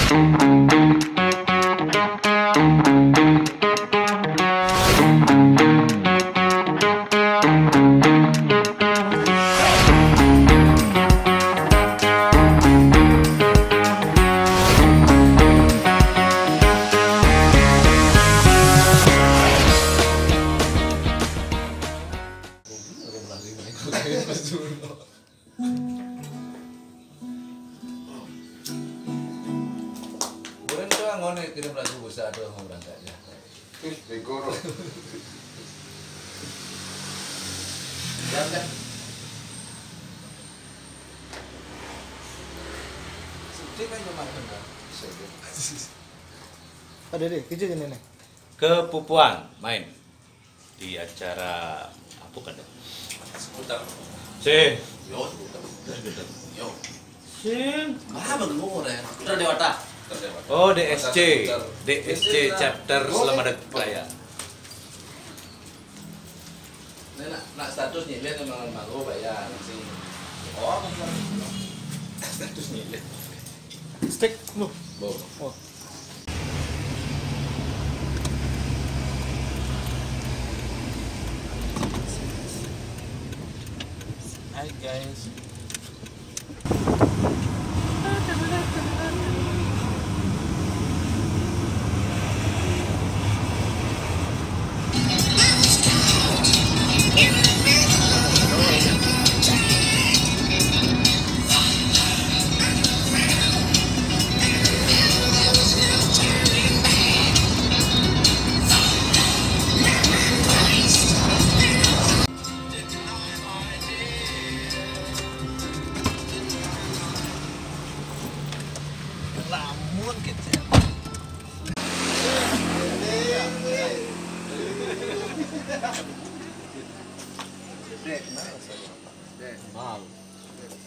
Bukan tuh ngone kirim lagu besar tuh mau berangkatnya. Begoro. Jangan. Sedih kan kemarin kan. Ada deh, kerja gini nih. Ke Pupuang main di acara apa kan? Seputar. Si. Yo, seputar. Yo. Sim. Ah, bengong ya. Putra Dewata. Oh, DSC chapter Selamat Raya. Ini nak status nyilin memang malu bayar sih. Oh, Status nyilet. Stick lu. Bo. Oh. Hai guys. Lamun gitu.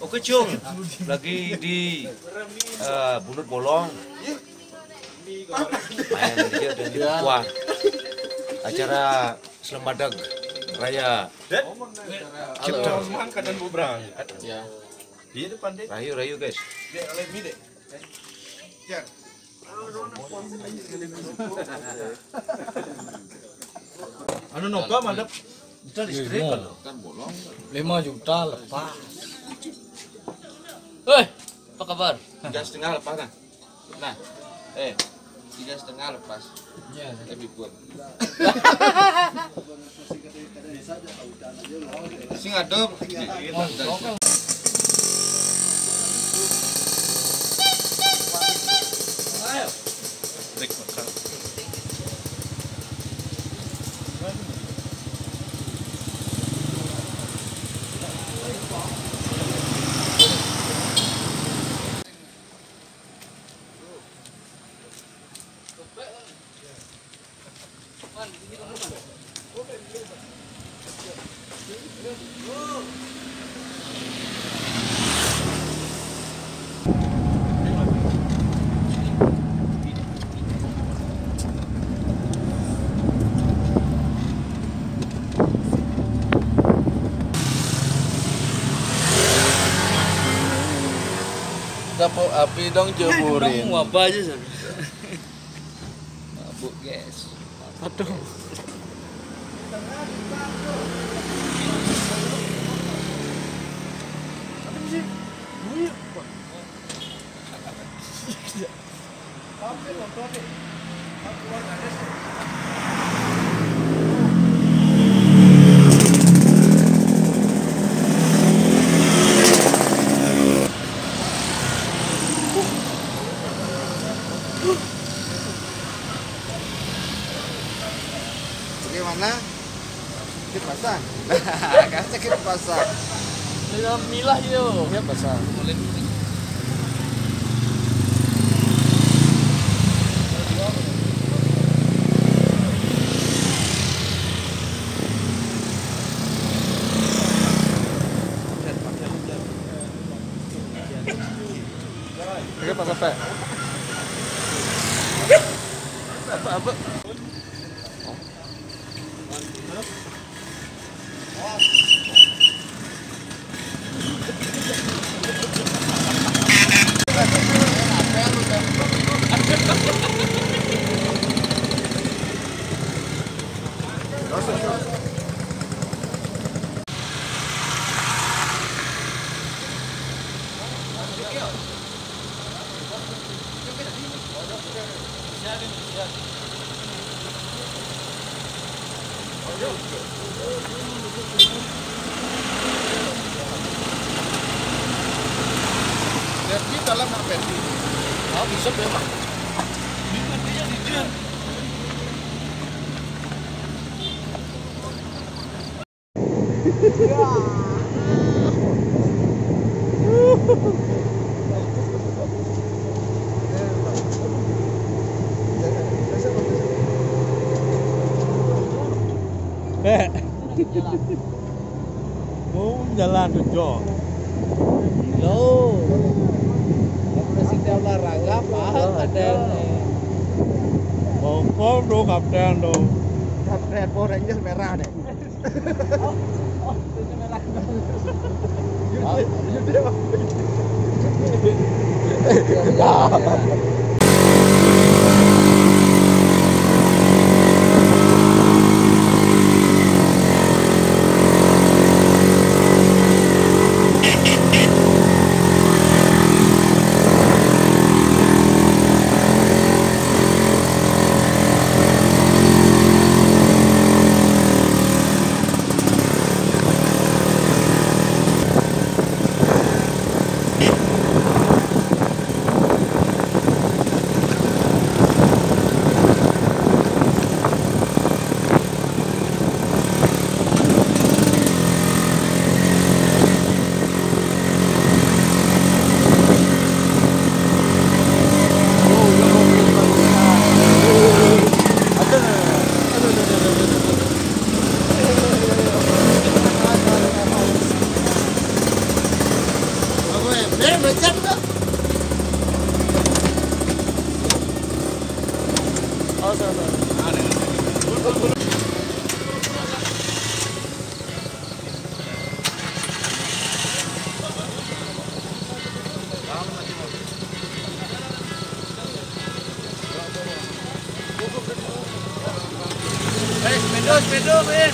Oke Cung, lagi di Bulut Bolong. Main dia dan di Pupuang. Acara Selamat Raya. Chapter Angkatan bubrang. Ya. Di depan deh. Rayu guys. Dek, oleh mi dek. Jar. Anu noka mandap. Kita listrik kan? 5 juta lepas. Hei, apa kabar? 3,5 lepas kan? Nah, 3,5 lepas. Iya. Lebih pun. Sing adem. Dapur api dong jemurin. Mau apa aja sih? Mabuk guys. Aduh. Bagaimana? Sakit pasang. Kan sakit pasang. Milah yo. Ya pasang. Oke, Pak Sampai. Apa? Jadi dalam apa ini? Oh, bisa memang. Mau jalan tuh. Lo. Presiden olahraga apa? Ada Mau pom do kapten do. Kapten Power Rangers merah deh. Sepeda, men.